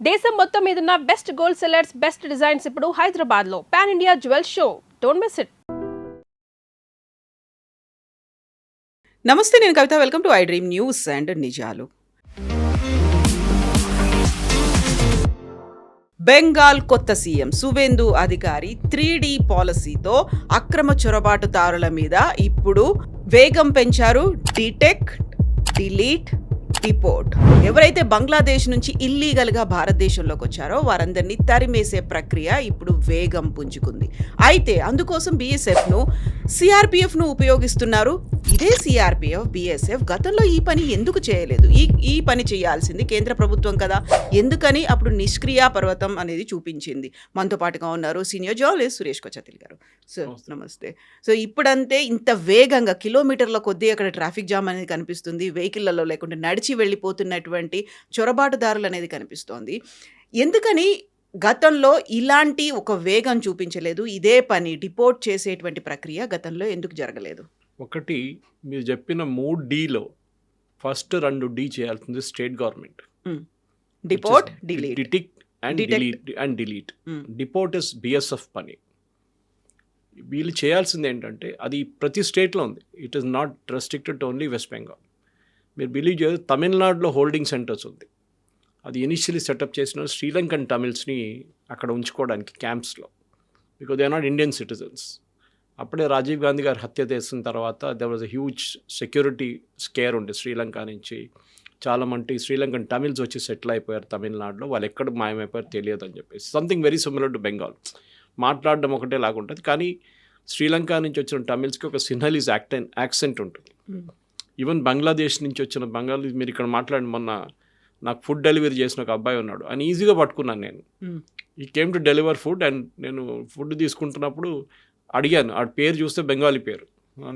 దేశం మొత్తం మీదున్న best gold sellers, best designs ఇప్పుడు హైదరాబాద్ లో pan India jewel show. Don't miss it. నమస్తే, నేను Kavitha. Welcome to I dream news and నిజాలు. బెంగాల్ కొత్త సీఎం సువేందు అధికారి 3D పాలసీతో అక్రమ చొరబాటుదారుల మీద ఇప్పుడు వేగం పెంచారు. Detect, delete, deport. ఎవరైతే బంగ్లాదేశ్ నుంచి ఇల్లీగల్గా భారతదేశంలోకి వచ్చారో వారందరినీ తరిమేసే ప్రక్రియ ఇప్పుడు వేగం పుంజుకుంది. అయితే అందుకోసం బీఎస్ఎఫ్ను, సిఆర్పిఎఫ్ను ఉపయోగిస్తున్నారు. ఇదే సిఆర్పిఎఫ్, బీఎస్ఎఫ్ గతంలో ఈ పని ఎందుకు చేయలేదు? ఈ పని చేయాల్సింది కేంద్ర ప్రభుత్వం కదా. ఎందుకని అప్పుడు నిష్క్రియ పర్వతం అనేది చూపించింది. మనతో పాటుగా ఉన్నారు సీనియర్ జర్నలిస్ట్ సురేష్ కొచ్చతిల్ గారు. సార్ నమస్తే. సో ఇప్పుడంతే ఇంత వేగంగా కిలోమీటర్ల కొద్దీ అక్కడ ట్రాఫిక్ జామ్ అనేది కనిపిస్తుంది. వెహికల్లలో లేకుంటే నడిచి వెళ్ళిపోతున్నటువంటి చొరబాటుదారులు అనేది కనిపిస్తోంది. ఎందుకని గతంలో ఇలాంటి ఒక వేగం చూపించలేదు? ఇదే పని డిపోర్ట్ చేసేటువంటి ప్రక్రియ గతంలో ఎందుకు జరగలేదు? ఒకటి, మీరు చెప్పిన 3Dలో ఫస్ట్ 2D చేయాల్సింది state government. Deport, delete. Detect and delete. Deport is BSF పని. వీళ్ళు చేయాల్సింది ఏంటంటే అది ప్రతి స్టేట్లో ఉంది. It is not restricted to only West Bengal. మీరు బిలీవ్ చేయదు, తమిళనాడులో హోల్డింగ్ సెంటర్స్ ఉంది. అది ఇనిషియలీ సెటప్ చేసిన శ్రీలంకన్ తమిళ్స్ని అక్కడ ఉంచుకోవడానికి క్యాంప్స్లో, because they are not Indian citizens. అప్పుడే రాజీవ్ గాంధీ గారు హత్య చేసిన తర్వాత there was a huge security scare ఉండే శ్రీలంక నుంచి. చాలామంది శ్రీలంకన్ తమిళ్స్ వచ్చి సెటిల్ అయిపోయారు తమిళనాడులో. వాళ్ళు ఎక్కడ మాయమైపోయారు తెలియదు అని చెప్పేసి. Something very similar to Bengal. మాట్లాడడం ఒకటే లాగుంటుంది, కానీ శ్రీలంక నుంచి వచ్చిన తమిళ్స్కి ఒక సిన్హలీస్ యాక్సెంట్ ఉంటుంది. ఈవెన్ బంగ్లాదేశ్ నుంచి వచ్చిన బెంగాలీ, మీరు ఇక్కడ మాట్లాడిన మొన్న నాకు ఫుడ్ డెలివరీ చేసిన ఒక అబ్బాయి ఉన్నాడు. అని ఈజీగా పట్టుకున్నాను నేను. ఈ came to deliver food and నేను ఫుడ్ తీసుకుంటున్నప్పుడు అడిగాను, ఆ పేరు చూస్తే బెంగాలీ పేరు.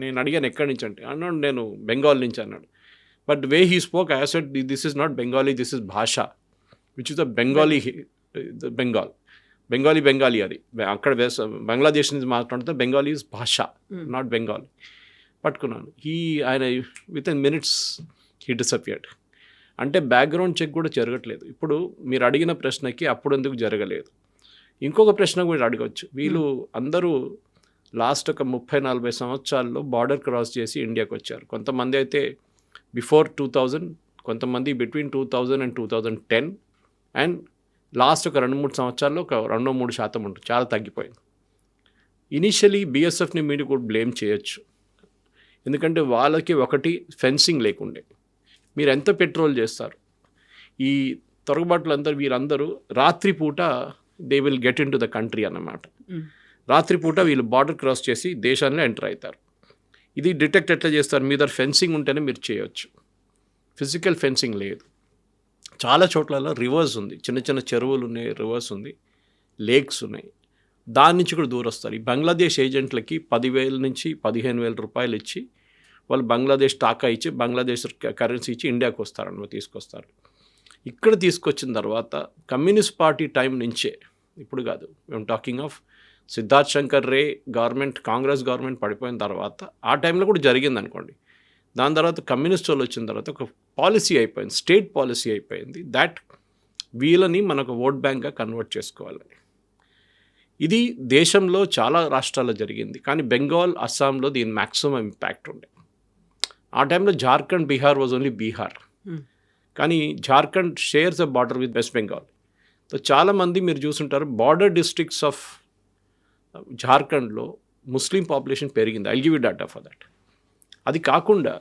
నేను అడిగాను ఎక్కడి నుంచి అంటే, అన్నాడు నేను బెంగాల్ నుంచి అన్నాడు. But way he spoke I said this is not Bengali, this is భాష, which is the Bengali. Bengali అది అక్కడ బంగ్లాదేశ్ నుంచి మాట్లాడితే బెంగాలీ ఇస్ భాష, నాట్ బెంగాలీ. పట్టుకున్నాను. ఆయన within minutes he disappeared. అంటే బ్యాక్గ్రౌండ్ చెక్ కూడా జరగట్లేదు. ఇప్పుడు మీరు అడిగిన ప్రశ్నకి అప్పుడు ఎందుకు జరగలేదు, ఇంకొక ప్రశ్న కూడా అడగవచ్చు. వీళ్ళు అందరూ లాస్ట్ ఒక 30-40 సంవత్సరాల్లో బార్డర్ క్రాస్ చేసి ఇండియాకి వచ్చారు. కొంతమంది అయితే బిఫోర్ 2000, కొంతమంది బిట్వీన్ 2000 and 2010, అండ్ లాస్ట్ ఒక 2-3 సంవత్సరాల్లో ఒక 2-3% ఉంటుంది. చాలా తగ్గిపోయింది. ఇనిషియలీ బీఎస్ఎఫ్ని మీరు కూడా బ్లేమ్ చేయొచ్చు. ఎందుకంటే వాళ్ళకి ఒకటి ఫెన్సింగ్ లేకుండే. మీరు ఎంత పెట్రోల్ చేస్తారు? ఈ తొరగబాటులందరూ వీరందరూ రాత్రిపూట they will get in to the country అన్నమాట. రాత్రిపూట వీళ్ళు బార్డర్ క్రాస్ చేసి దేశాల్లో ఎంటర్ అవుతారు. ఇది డిటెక్ట్ ఎట్లా చేస్తారు? మీ దగ్గర ఫెన్సింగ్ ఉంటేనే మీరు చేయొచ్చు. ఫిజికల్ ఫెన్సింగ్ లేదు. చాలా చోట్లలో రివర్స్ ఉంది, చిన్న చిన్న చెరువులు ఉన్నాయి, రివర్స్ ఉంది, లేక్స్ ఉన్నాయి. దాని నుంచి కూడా దూరం వస్తారు. ఈ బంగ్లాదేశ్ ఏజెంట్లకి 10,000 నుంచి 15,000 రూపాయలు ఇచ్చి వాళ్ళు బంగ్లాదేశ్ టాకా ఇచ్చి బంగ్లాదేశ్ కరెన్సీ ఇచ్చి ఇండియాకి వస్తారన్నమాట, తీసుకొస్తారు. ఇక్కడ తీసుకొచ్చిన తర్వాత కమ్యూనిస్ట్ పార్టీ టైం నుంచే, ఇప్పుడు కాదు, మేము talking of Siddharth Shankar ray government, Congress government పడిపోయిన తర్వాత ఆ టైంలో కూడా జరిగింది అనుకోండి. దాని తర్వాత కమ్యూనిస్ట్ వాళ్ళు వచ్చిన తర్వాత ఒక పాలసీ అయిపోయింది, స్టేట్ పాలసీ అయిపోయింది, దాట్ వీళ్ళని మనకు ఓట్ బ్యాంక్గా కన్వర్ట్ చేసుకోవాలని. ఇది దేశంలో చాలా రాష్ట్రాల్లో జరిగింది, కానీ బెంగాల్, అస్సాంలో దీని మ్యాక్సిమం ఇంపాక్ట్ ఉండే. ఆ టైంలో జార్ఖండ్, బీహార్ వాజ్ ఓన్లీ బీహార్, కానీ Jharkhand shares a border with West Bengal. So చాలామంది మీరు చూసుంటారు, బార్డర్ డిస్ట్రిక్ట్స్ ఆఫ్ జార్ఖండ్లో ముస్లిం పాపులేషన్ పెరిగింది. I'll give you data for that. అది కాకుండా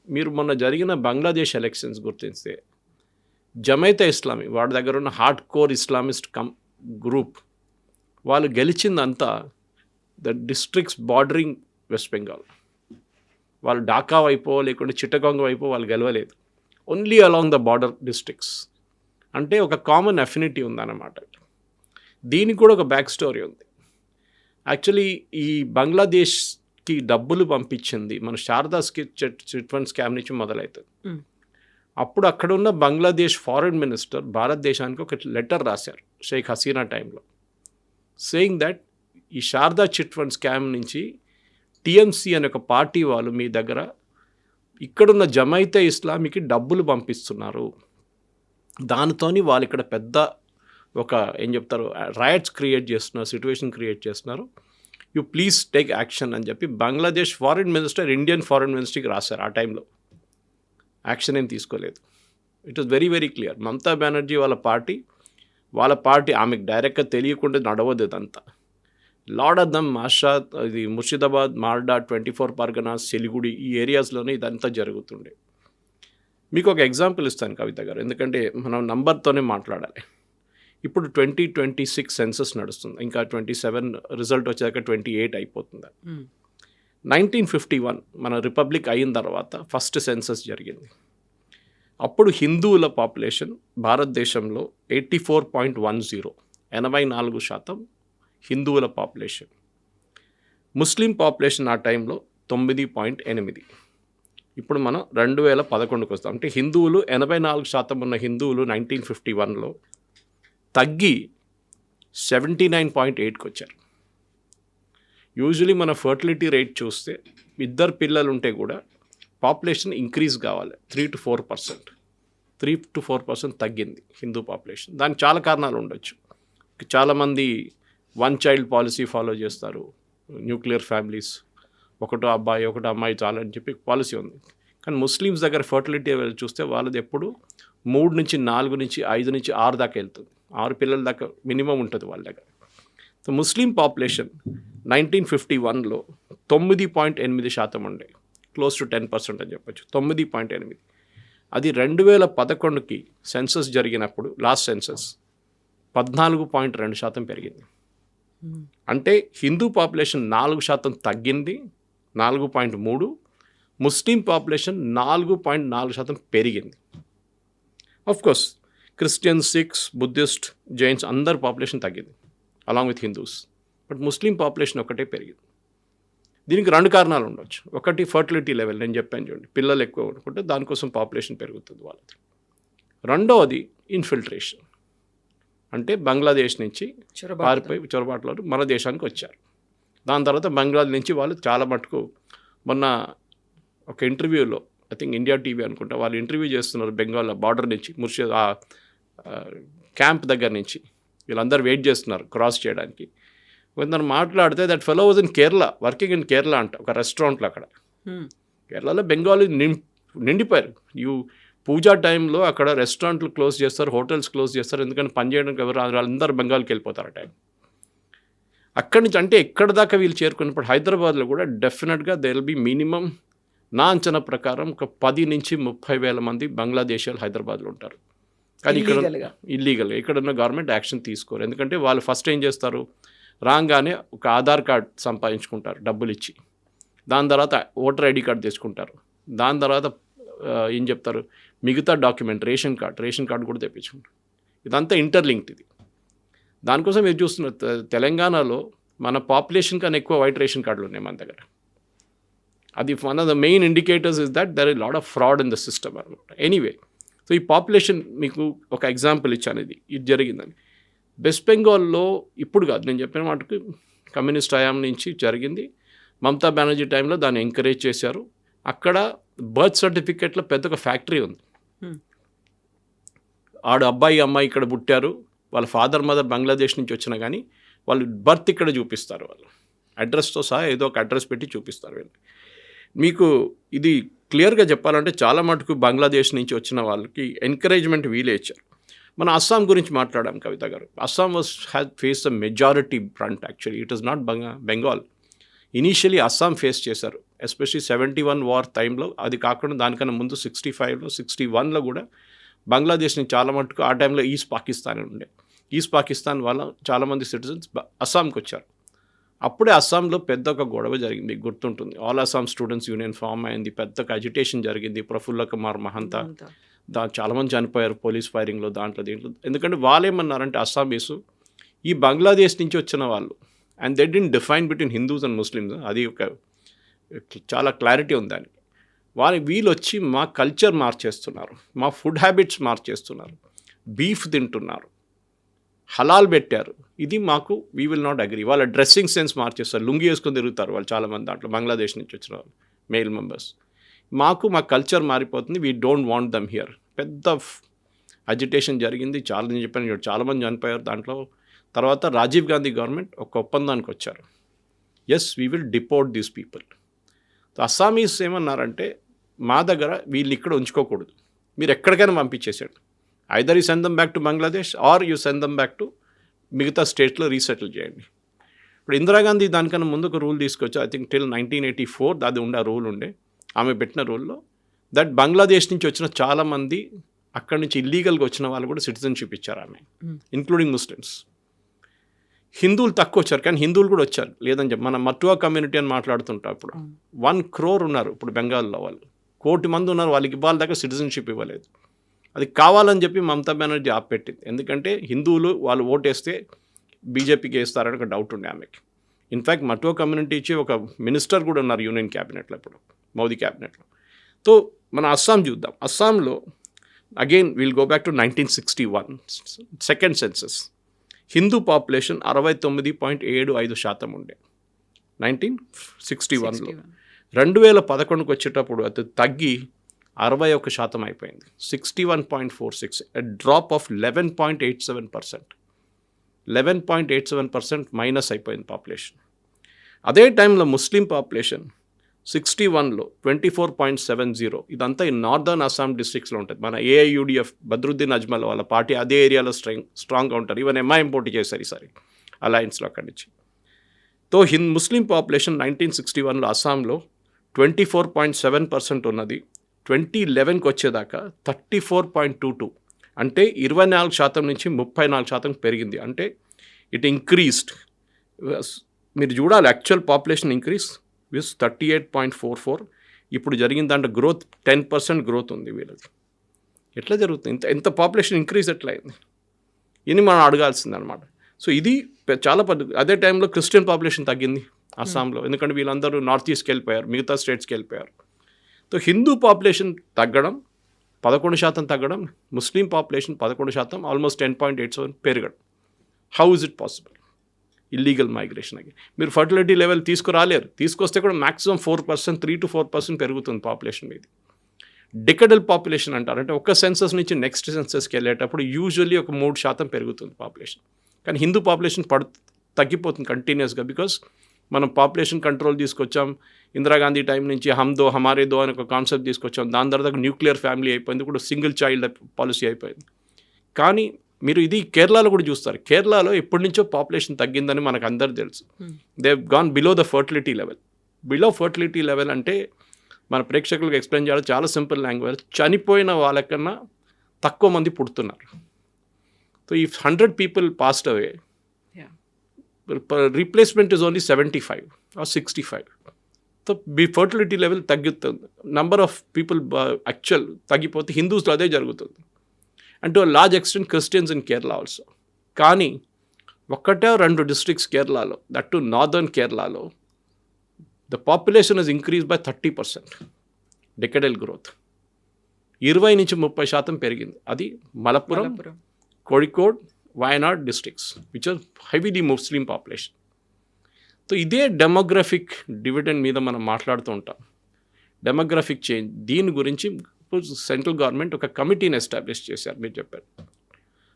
మీరు మొన్న జరిగిన బంగ్లాదేశ్ ఎలక్షన్స్ గుర్తిస్తే జమైతే ఇస్లామీ, వాడి దగ్గర ఉన్న హార్డ్ కోర్ ఇస్లామిస్ట్ గ్రూప్, వాళ్ళు గెలిచిందంతా the districts bordering West Bengal. వాళ్ళు ఢాకా వైపో లేకుంటే చిట్టగాంగ్ వైపో వాళ్ళు గెలవలేదు, only along the border districts. అంటే ఒక కామన్ అఫినిటీ ఉందన్నమాట. దీనికి కూడా ఒక బ్యాక్ స్టోరీ ఉంది. యాక్చువల్లీ ఈ బంగ్లాదేశ్కి డబ్బులు పంపించింది మన శారదా చిట్ ఫండ్ స్కామ్ నుంచి మొదలవుతుంది. అప్పుడు అక్కడున్న బంగ్లాదేశ్ ఫారిన్ మినిస్టర్ భారతదేశానికి ఒక లెటర్ రాశారు షేక్ హసీనా టైంలో, సేయింగ్ దట్ ఈ శారదా చిట్ ఫండ్ స్కామ్ నుంచి టీఎంసీ అనే ఒక పార్టీ వాళ్ళు మీ దగ్గర ఇక్కడున్న జమైతే ఇస్లామీకి డబ్బులు పంపిస్తున్నారు, దానితోని వాళ్ళు ఇక్కడ పెద్ద ఒక ఏం చెప్తారు రైట్స్ క్రియేట్ చేస్తున్నారు, సిచ్యువేషన్ క్రియేట్ చేస్తున్నారు, యూ ప్లీజ్ టేక్ యాక్షన్ అని చెప్పి Bangladesh foreign minister Indian foreign మినిస్టర్కి రాశారు. ఆ టైంలో యాక్షన్ ఏం తీసుకోలేదు. It was very very clear. Mamata Banerjee వాళ్ళ పార్టీ ఆమెకు డైరెక్ట్గా తెలియకుండా నడవదు ఇదంతా. లాడ్ ఆఫ్ దమ్ మాషాద్, ఇది ముర్షిదాబాద్, మాల్డా, 24 పర్గనాస్, సిలిగుడి ఈ ఏరియాస్లోనే ఇదంతా జరుగుతుండే. మీకు ఒక ఎగ్జాంపుల్ ఇస్తాను కవిత గారు, ఎందుకంటే మనం నంబర్తోనే మాట్లాడాలి. ఇప్పుడు 2026 సెన్సస్ నడుస్తుంది, ఇంకా 27 రిజల్ట్ వచ్చాక 28 అయిపోతుంది. 1951 మన రిపబ్లిక్ అయిన తర్వాత ఫస్ట్ సెన్సస్ జరిగింది. అప్పుడు హిందువుల పాపులేషన్ భారతదేశంలో 84.10, 84% హిందువుల పాపులేషన్. ముస్లిం పాపులేషన్ ఆ టైంలో 9.8. ఇప్పుడు మనం 2011కి వస్తాం. అంటే హిందువులు 84% ఉన్న హిందువులు 1951లో తగ్గి 79.8కి వచ్చారు. యూజువలీ మన ఫర్టిలిటీ రేట్ చూస్తే 2 పిల్లలు ఉంటే కూడా పాపులేషన్ ఇంక్రీజ్ కావాలి. 3 to 4% తగ్గింది హిందూ పాపులేషన్. దానికి చాలా కారణాలు ఉండొచ్చు. చాలామంది 1 child పాలసీ ఫాలో చేస్తారు, న్యూక్లియర్ ఫ్యామిలీస్, ఒకటో అబ్బాయి ఒకటో అమ్మాయి చాలని చెప్పి పాలసీ ఉంది. కానీ ముస్లిమ్స్ దగ్గర ఫర్టిలిటీ చూస్తే వాళ్ళది ఎప్పుడు 3 నుంచి 4 నుంచి 5 నుంచి 6 దాకా వెళ్తుంది. 6 పిల్లల దాకా మినిమం ఉంటుంది వాళ్ళ దగ్గర. సో ముస్లిం పాపులేషన్ 1951లో 9.8% ఉండే, క్లోజ్ టు 10% అని చెప్పచ్చు. 9.8. అది 2011కి సెన్సస్ జరిగినప్పుడు లాస్ట్ సెన్సస్ 14.2% పెరిగింది. అంటే హిందూ పాపులేషన్ 4% తగ్గింది, 4.3. ముస్లిం పాపులేషన్ 4.4% పెరిగింది. Course Christians, Sikhs, Buddhist, Jains అందరి పాపులేషన్ తగ్గింది along with Hindus. But Muslim population ఒకటే పెరిగింది. దీనికి 2 కారణాలు ఉండొచ్చు. ఒకటి ఫర్టిలిటీ లెవెల్, నేను చెప్పాను చూడండి, పిల్లలు ఎక్కువ అనుకుంటే దానికోసం పాపులేషన్ పెరుగుతుంది వాళ్ళది. రెండవది ఇన్ఫిల్ట్రేషన్, అంటే బంగ్లాదేశ్ నుంచి పారిపోయి చొరబాటులో మన దేశానికి వచ్చారు. దాని తర్వాత బంగ్లాదేశ్ నుంచి వాళ్ళు చాలా మటుకు, మొన్న ఒక ఇంటర్వ్యూలో ఐ థింక్ ఇండియా టీవీ అనుకుంటా, వాళ్ళు ఇంటర్వ్యూ చేస్తున్నారు బెంగాల్ బార్డర్ నుంచి, ముర్షిద్ క్యాంప్ దగ్గర నుంచి. వీళ్ళందరూ వెయిట్ చేస్తున్నారు క్రాస్ చేయడానికి. కొందరు మాట్లాడితే that fellow was in Kerala, working in Kerala అంట, ఒక రెస్టారెంట్లో. అక్కడ కేరళలో బెంగాలీ నిండిపోయారు. పూజా టైంలో అక్కడ రెస్టారెంట్లు క్లోజ్ చేస్తారు, హోటల్స్ క్లోజ్ చేస్తారు, ఎందుకంటే పనిచేయడానికి ఎవరు వాళ్ళందరూ బెంగాల్కి వెళ్ళిపోతారు ఆ టైం. అక్కడి నుంచి అంటే ఎక్కడ దాకా వీళ్ళు చేరుకున్నప్పుడు హైదరాబాద్లో కూడా డెఫినెట్గా దే విల్ బి మినిమం, నా అంచనా ప్రకారం ఒక 10 నుంచి 30,000 మంది బంగ్లాదేశీయులు హైదరాబాద్లో ఉంటారు. కానీ ఇక్కడ ఇల్లీగల్గా ఇక్కడున్న గవర్నమెంట్ యాక్షన్ తీసుకోరు. ఎందుకంటే వాళ్ళు ఫస్ట్ ఏం చేస్తారు, రాగానే ఒక ఆధార్ కార్డ్ సంపాదించుకుంటారు డబ్బులు ఇచ్చి, దాని తర్వాత ఓటర్ ఐడి కార్డు తెచ్చుకుంటారు, దాని తర్వాత ఏం చెప్తారు మిగతా డాక్యుమెంట్ రేషన్ కార్డు కూడా తెప్పించుకుంటారు. ఇదంతా ఇంటర్లింక్డ్. ఇది దానికోసం మీరు చూస్తున్నారు తెలంగాణలో మన పాపులేషన్ కన్నా ఎక్కువ వైట్ రేషన్ కార్డులు ఉన్నాయి మన దగ్గర. అది one of the main indicators is that there is lot of fraud in the system అనమాట. ఎనీవే, సో ఈ పాపులేషన్ మీకు ఒక ఎగ్జాంపుల్ ఇచ్చాను, ఇది జరిగిందని. వెస్ట్ బెంగాల్లో ఇప్పుడు కాదు, నేను చెప్పిన మాటకు కమ్యూనిస్ట్ హయాం నుంచి జరిగింది. మమతా బెనర్జీ టైంలో దాన్ని ఎంకరేజ్ చేశారు. అక్కడ బర్త్ సర్టిఫికేట్లో పెద్ద ఒక ఫ్యాక్టరీ ఉంది. అబ్బాయి అమ్మాయి ఇక్కడ పుట్టారు, వాళ్ళ ఫాదర్ మదర్ బంగ్లాదేశ్ నుంచి వచ్చినా కానీ వాళ్ళు బర్త్ ఇక్కడ చూపిస్తారు, వాళ్ళు అడ్రస్తో సహా ఏదో ఒక అడ్రస్ పెట్టి చూపిస్తారు వీళ్ళు. మీకు ఇది క్లియర్గా చెప్పాలంటే చాలా మటుకు బంగ్లాదేశ్ నుంచి వచ్చిన వాళ్ళకి ఎంకరేజ్మెంట్ వీలే ఇచ్చారు. మన అస్సాం గురించి మాట్లాడాం కవిత గారు. Assam has face the majority front. Actually it is not Bengal. Initially Assam face చేశారు, ఎస్పెషలీ 71 వార్ టైంలో. అది కాకుండా దానికన్నా ముందు 65లో 61లో కూడా బంగ్లాదేశ్ నుంచి చాలా మటుకు ఆ టైంలో ఈస్ట్ పాకిస్తాన్ ఉండే. ఈస్ట్ పాకిస్తాన్ వాళ్ళ చాలామంది సిటిజన్స్ అస్సాంకి వచ్చారు. అప్పుడే అస్సాంలో పెద్ద ఒక గొడవ జరిగింది, మీకు గుర్తుంటుంది. All Assam students union form అయింది, పెద్ద అజిటేషన్ జరిగింది. ప్రఫుల్ల కుమార్ మహంతా చాలామంది చనిపోయారు పోలీస్ ఫైరింగ్లో, దీంట్లో. ఎందుకంటే వాళ్ళు ఏమన్నారంటే అస్సామీసు ఈ బంగ్లాదేశ్ నుంచి వచ్చిన వాళ్ళు, and they didn't define between Hindus and Muslims, అది ఒక చాలా క్లారిటీ ఉంది దానికి. వీళ్ళు వచ్చి మా కల్చర్ మార్చేస్తున్నారు, మా ఫుడ్ హ్యాబిట్స్ మార్చేస్తున్నారు, బీఫ్ తింటున్నారు, హలాల్ పెట్టారు, ఇది మాకు వీ విల్ నాట్ అగ్రీ. వాళ్ళ డ్రెస్సింగ్ సెన్స్ మార్చేస్తారు, లుంగి వేసుకొని తిరుగుతారు వాళ్ళు చాలామంది దాంట్లో బంగ్లాదేశ్ నుంచి వచ్చిన వాళ్ళు మేల్ మెంబర్స్. మా కల్చర్ మారిపోతుంది, we don't want them here. పెద్ద అజిటేషన్ జరిగింది, చాలా నేను చెప్పాను చాలామంది చనిపోయారు దాంట్లో. తర్వాత రాజీవ్ గాంధీ గవర్నమెంట్ ఒక ఒప్పందానికి వచ్చారు, yes we will deport these people. Assamese ఏమన్నారంటే మా దగ్గర వీళ్ళు ఇక్కడ ఉంచుకోకూడదు, మీరు ఎక్కడికైనా పంపించేసాడు, either you send them back to Bangladesh or you send them back to మిగతా స్టేట్లో రీసెటిల్ చేయండి. ఇప్పుడు ఇందిరాగాంధీ దానికన్నా ముందు ఒక రూల్ తీసుకొచ్చి, ఐ థింక్ టిల్ 1984 అది ఉండే రూల్ ఉండే, ఆమె పెట్టిన రూల్లో దట్ బంగ్లాదేశ్ నుంచి వచ్చిన చాలామంది అక్కడి నుంచి ఇల్లీగల్గా వచ్చిన వాళ్ళు కూడా సిటిజన్షిప్ ఇచ్చారు ఆమె, ఇంక్లూడింగ్ ముస్లిమ్స్. హిందువులు తక్కువ వచ్చారు, కానీ హిందువులు కూడా వచ్చారు లేదని చెప్పి. మన మటువా కమ్యూనిటీ అని మాట్లాడుతుంటాం ఇప్పుడు, 1 crore ఉన్నారు ఇప్పుడు బెంగాల్లో, వాళ్ళు 1 కోటి మంది ఉన్నారు, వాళ్ళకి ఇవ్వాలి దాకా సిటిజన్షిప్ ఇవ్వలేదు. అది కావాలని చెప్పి మమతా బెనర్జీ ఆపెట్టింది, ఎందుకంటే హిందువులు వాళ్ళు ఓటేస్తే బీజేపీకి వేస్తారని ఒక డౌట్ ఉండే ఆమెకి. ఇన్ఫ్యాక్ట్ మటువా కమ్యూనిటీ ఇచ్చి ఒక మినిస్టర్ కూడా ఉన్నారు యూనియన్ క్యాబినెట్లో ఇప్పుడు, మోదీ క్యాబినెట్లో. సో మన అస్సాం చూద్దాం. అస్సాంలో again will go back to 1961 second census. Hindu population 69.75% ఉండే 1961లో. 2011కు వచ్చేటప్పుడు అది తగ్గి 61% అయిపోయింది, 61.46, డ్రాప్ ఆఫ్ 11.87%. 11.87% మైనస్ అయిపోయింది పాపులేషన్. అదే టైంలో ముస్లిం పాపులేషన్ 61లో 24.70. ఇదంతా ఈ నార్దర్న్ అస్సాం డిస్ట్రిక్ట్స్లో ఉంటుంది. మన ఏఐయుడిఎఫ్ బద్రుద్దీన్ అజ్మల్ వాళ్ళ పార్టీ అదే ఏరియాలో స్ట్రాంగ్గా ఉంటారు. ఈవెన్ ఎంఐఎం పోటీ చేశారు ఈసారి అలయన్స్లో అక్కడి నుంచి. తో ముస్లిం పాపులేషన్ 1961లో అస్సాంలో 24.7% ఉన్నది. 2011కి వచ్చేదాకా 34.22, అంటే 24% నుంచి 34% పెరిగింది. అంటే ఇట్ ఇంక్రీస్డ్. మీరు చూడాలి యాక్చువల్ పాపులేషన్ ఇంక్రీస్ విత్ 38.44. ఇప్పుడు జరిగిన దాంట్లో గ్రోత్ 10% గ్రోత్ ఉంది వీళ్ళది. ఎట్లా జరుగుతుంది? ఎంత పాపులేషన్ ఇంక్రీజ్ ఎట్లా అయింది ఇది మనం అడగాల్సింది అనమాట. సో ఇది చాలా అదే టైంలో క్రిస్టియన్ పాపులేషన్ తగ్గింది అస్సాంలో, ఎందుకంటే వీళ్ళందరూ నార్త్ ఈస్ట్కి వెళ్ళిపోయారు, మిగతా స్టేట్స్కి వెళ్ళిపోయారు. సో హిందూ పాపులేషన్ తగ్గడం 11% తగ్గడం, ముస్లిం పాపులేషన్ 11%, ఆల్మోస్ట్ 10.87 పెరగడం. How is it possible? Illegal migration అయ్యి మీరు ఫర్టిలిటీ లెవెల్ తీసుకురాలేరు, తీసుకొస్తే కూడా మ్యాక్సిమం 4%, 3 to 4% పెరుగుతుంది పాపులేషన్ మీది. డికెడల్ పాపులేషన్ అంటారు, అంటే ఒక సెన్సస్ నుంచి నెక్స్ట్ సెన్సస్కి వెళ్ళేటప్పుడు యూజువల్లీ ఒక 3% పెరుగుతుంది పాపులేషన్. కానీ హిందూ పాపులేషన్ తగ్గిపోతుంది కంటిన్యూస్గా, బికాస్ మనం పాపులేషన్ కంట్రోల్ తీసుకొచ్చాం. ఇందిరాగాంధీ టైం నుంచి హమ్దో హమారే దో అని ఒక కాన్సెప్ట్ తీసుకొచ్చాం. దాని తర్వాత న్యూక్లియర్ ఫ్యామిలీ అయిపోయింది, ఇప్పుడు సింగిల్ చైల్డ్ పాలసీ అయిపోయింది. కానీ మీరు ఇది కేరళలో కూడా చూస్తారు. కేరళలో ఎప్పటి నుంచో పాపులేషన్ తగ్గిందని మనకు అందరు తెలుసు. They gone below the fertility level. Below fertility level అంటే మన ప్రేక్షకులకు ఎక్స్ప్లెయిన్ చేయాలి చాలా సింపుల్ లాంగ్వేజ్. చనిపోయిన వాళ్ళకన్నా తక్కువ మంది పుడుతున్నారు. సో ఈ 100 people passed away, replacement is only 75 or 65. So fertility level తగ్గుతుంది, నంబర్ ఆఫ్ పీపుల్ యాక్చువల్ తగ్గిపోతే హిందూస్లో అదే జరుగుతుంది. And to large extent Christians in Kerala also. కానీ 1-2 districts కేరళలో, దట్ టు నార్దర్న్ కేరళలో, the population is increase by 30%. Decadal growth 20 నుంచి 30% పెరిగింది. అది Malappuram, Kozhikode, Wayanad districts which are heavily Muslim population. So ఇదే డెమోగ్రఫిక్ డివిడెండ్ మీద మనం మాట్లాడుతూ ఉంటాం, డెమోగ్రఫిక్ చేంజ్. దీని గురించి సెంట్రల్ గవర్నమెంట్ ఒక కమిటీని ఎస్టాబ్లిష్ చేశారు. మీరు చెప్పారు,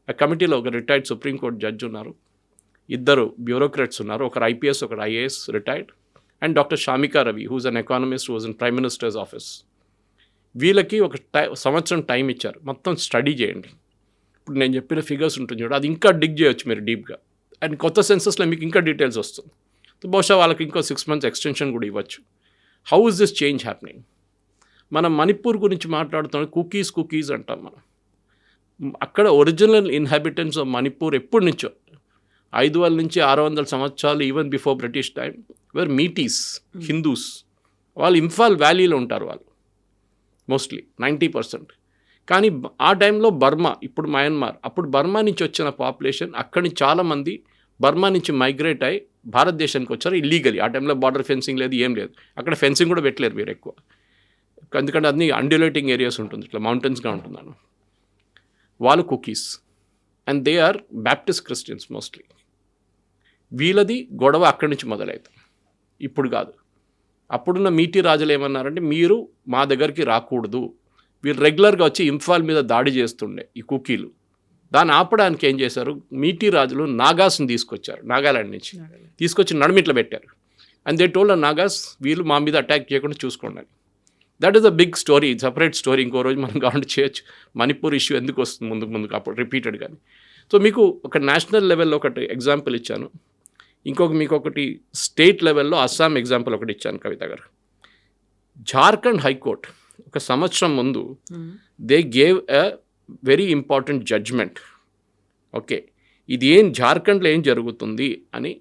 ఆ కమిటీలో ఒక రిటైర్డ్ సుప్రీంకోర్టు జడ్జి ఉన్నారు, 2 బ్యూరోక్రాట్స్ ఉన్నారు, ఒకరు IPS, ఒకరు IAS retired, and doctor Shamika Ravi who's an economist, who's in prime minister's office. వీళ్ళకి ఒక సంవత్సరం టైం ఇచ్చారు, మొత్తం స్టడీ చేయండి. ఇప్పుడు నేను చెప్పిన ఫిగర్స్ ఉంటుంది చూడ, అది ఇంకా డిగ్ చేయొచ్చు మీరు డీప్గా, అండ్ కొత్త సెన్సస్లో మీకు ఇంకా డీటెయిల్స్ వస్తుంది. బహుశా వాళ్ళకి ఇంకో 6 months ఎక్స్టెన్షన్ కూడా ఇవ్వచ్చు. How is this change happening? మనం మణిపూర్ గురించి మాట్లాడుతున్నాం, కుకీస్ అంటాం మనం. అక్కడ ఒరిజినల్ ఇన్హాబిటెంట్స్ ఆఫ్ మణిపూర్ ఎప్పటి నుంచో 500 నుంచి 600 సంవత్సరాలు, even before British time, were Meiteis Hindus. వాళ్ళు ఇంఫాల్ వ్యాలీలో ఉంటారు వాళ్ళు మోస్ట్లీ 90%. కానీ ఆ టైంలో బర్మా, ఇప్పుడు మయన్మార్, అప్పుడు బర్మా నుంచి వచ్చిన పాపులేషన్ అక్కడి నుంచి చాలామంది బర్మా నుంచి మైగ్రేట్ అయ్యి భారతదేశానికి వచ్చారు ఇల్లీగలీ. ఆ టైంలో బార్డర్ ఫెన్సింగ్ లేదు, ఏం లేదు. అక్కడ ఫెన్సింగ్ కూడా పెట్టలేరు మీరు ఎక్కువ, ఎందుకంటే అన్ని అండ్యులేటింగ్ ఏరియాస్ ఉంటుంది, ఇట్లా మౌంటైన్స్గా ఉంటున్నాను. వాళ్ళు Kukis and they are Baptist Christians mostly. వీళ్ళది గొడవ అక్కడి నుంచి మొదలవుతుంది, ఇప్పుడు కాదు. అప్పుడున్న మీటి రాజులు ఏమన్నారంటే, మీరు మా దగ్గరికి రాకూడదు, వీళ్ళు రెగ్యులర్గా వచ్చి ఇంఫాల్ మీద దాడి చేస్తుండే ఈ కుకీలు. దాన్ని ఆపడానికి ఏం చేశారు, మీటీ రాజులు నాగాస్ని తీసుకొచ్చారు, నాగాలాండ్ నుంచి తీసుకొచ్చి నడుమిట్లో పెట్టారు. అండ్ దే టోల్డ్ నాగాస్ వీళ్ళు మా మీద అటాక్ చేయకుండా చూసుకోండి. That is a big story, separate story. ఇంకో రోజు మనం కావాలంటే చేయొచ్చు. మణిపూర్ ఇష్యూ ఎందుకు వస్తుంది ముందుకు అప్పుడు రిపీటెడ్ కానీ. సో మీకు ఒక నేషనల్ లెవెల్లో ఒకటి ఎగ్జాంపుల్ ఇచ్చాను, మీకు ఒకటి స్టేట్ లెవెల్లో అస్సాం ఎగ్జాంపుల్ ఒకటి ఇచ్చాను కవిత గారు. జార్ఖండ్ హైకోర్ట్ ఒక సంవత్సరం ముందు they gave a very important judgement. Okay, ఇది జార్ఖండ్లో ఏం జరుగుతుంది అని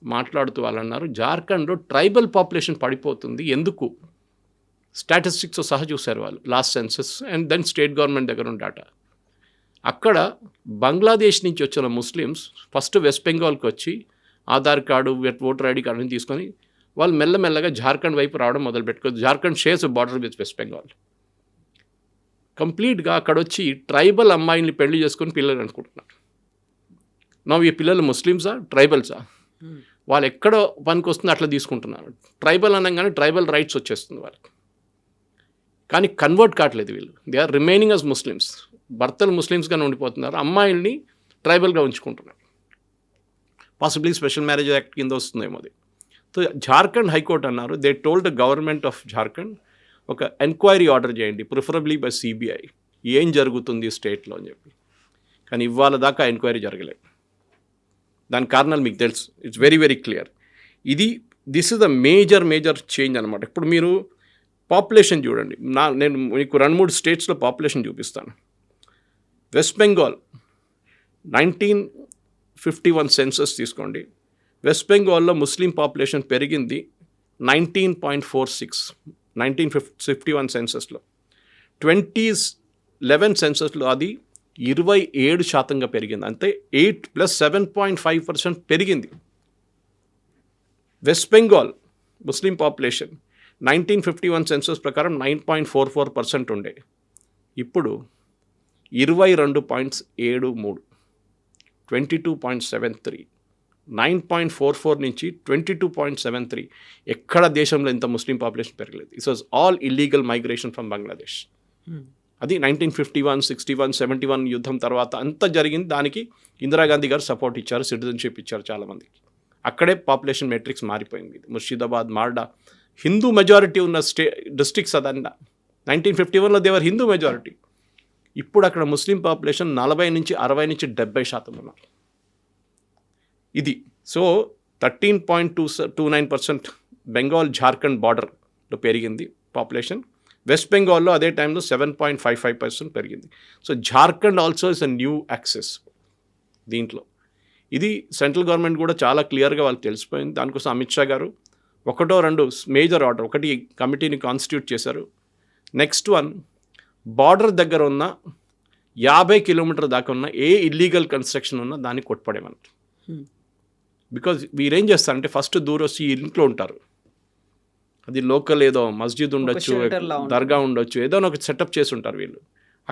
మాట్లాడుతూ వాళ్ళు అన్నారు, జార్ఖండ్లో ట్రైబల్ పాపులేషన్ పడిపోతుంది, ఎందుకు స్టాటిస్టిక్స్ సహా చూశారు వాళ్ళు, last census and then state government దగ్గర ఉన్న డేటా. అక్కడ బంగ్లాదేశ్ నుంచి వచ్చిన ముస్లిమ్స్ ఫస్ట్ వెస్ట్ బెంగాల్కి వచ్చి ఆధార్ కార్డు, ఓటర్ ఐడి కార్డుని తీసుకొని వాళ్ళు మెల్లమెల్లగా జార్ఖండ్ వైపు రావడం మొదలుపెట్టుకోవచ్చు. Jharkhand shares border with West Bengal. కంప్లీట్గా అక్కడ వచ్చి ట్రైబల్ అమ్మాయిల్ని పెళ్లి చేసుకొని పిల్లలు అనుకుంటున్నారు. ఈ పిల్లలు ముస్లిమ్సా ట్రైబల్సా, వాళ్ళు ఎక్కడ పనికి వస్తుంది అట్లా తీసుకుంటున్నారు. ట్రైబల్ అనగానే ట్రైబల్ రైట్స్ వచ్చేస్తుంది వాళ్ళకి, కానీ కన్వర్ట్ కావట్లేదు వీళ్ళు. They are remaining as Muslims. భర్తలు ముస్లిమ్స్గానే ఉండిపోతున్నారు, అమ్మాయిల్ని ట్రైబల్గా ఉంచుకుంటున్నారు. పాసిబ్లీ స్పెషల్ మ్యారేజ్ యాక్ట్ కింద వస్తుందేమో అది. సో జార్ఖండ్ హైకోర్టు అన్నారు, they told the government of Jharkhand ఒక ఎంక్వైరీ ఆర్డర్ చేయండి, ప్రిఫరబ్లీ బై సిబిఐ, ఏం జరుగుతుంది స్టేట్లో అని చెప్పి. కానీ ఇవాళ దాకా ఎంక్వైరీ జరగలేదు. దాని కారణాలు మీకు తెలుసు, it's very very clear. This is the major change అనమాట. ఇప్పుడు మీరు పాపులేషన్ చూడండి, నేను మీకు 2-3 స్టేట్స్లో పాపులేషన్ చూపిస్తాను. వెస్ట్ బెంగాల్ 1951 సెన్సస్ తీసుకోండి. వెస్ట్ బెంగాల్లో ముస్లిం పాపులేషన్ పెరిగింది 19.46 1951 సెన్సస్లో. 2011 సెన్సస్లో అది 27% పెరిగింది. అంటే 8 + 7.5% పెరిగింది. వెస్ట్ బెంగాల్ ముస్లిం పాపులేషన్ 1951 సెన్సస్ ప్రకారం 9.44% ఉండే, ఇప్పుడు 22.73, 22.73, 9.44 నుంచి 22.73. ఎక్కడ దేశంలో ఇంత ముస్లిం పాపులేషన్ పెరగలేదు. It was all illegal migration from Bangladesh. అది 1951, 61, 71 యుద్ధం తర్వాత అంతా జరిగింది. దానికి ఇందిరాగాంధీ గారు సపోర్ట్ ఇచ్చారు, సిటిజన్షిప్ ఇచ్చారు చాలామందికి. అక్కడే పాపులేషన్ మెట్రిక్స్ మారిపోయింది. ముర్షిదాబాద్, మాల్డా హిందూ మెజారిటీ ఉన్న డిస్ట్రిక్ట్స్ అదన్నా. 1951లో దేవర్ హిందూ మెజారిటీ. ఇప్పుడు అక్కడ ముస్లిం పాపులేషన్ 40 నుంచి 60 నుంచి 70% ఉన్నారు. ఇది సో 13.29% బెంగాల్ జార్ఖండ్ బార్డర్లో పెరిగింది పాపులేషన్. వెస్ట్ బెంగాల్లో అదే టైంలో 7.55% పెరిగింది. So Jharkhand also is a new axes దీంట్లో. ఇది సెంట్రల్ గవర్నమెంట్ కూడా చాలా క్లియర్గా వాళ్ళకి తెలిసిపోయింది. దానికోసం అమిత్ షా గారు 1-2 మేజర్ ఆర్డర్, ఒకటి కమిటీని కాన్స్టిట్యూట్ చేశారు. నెక్స్ట్ వన్, బార్డర్ దగ్గర ఉన్న 50 కిలోమీటర్ దాకా ఉన్న ఏ ఇల్లీగల్ కన్స్ట్రక్షన్ ఉన్నా దాన్ని కొట్టుపడేమన్నారు. బికాజ్ వీరేం చేస్తారంటే ఫస్ట్ దూరొచ్చి ఇంట్లో ఉంటారు, అది లోకల్ ఏదో మస్జిద్ ఉండొచ్చు, దర్గా ఉండొచ్చు, ఏదో ఒక సెటప్ చేసి ఉంటారు వీళ్ళు.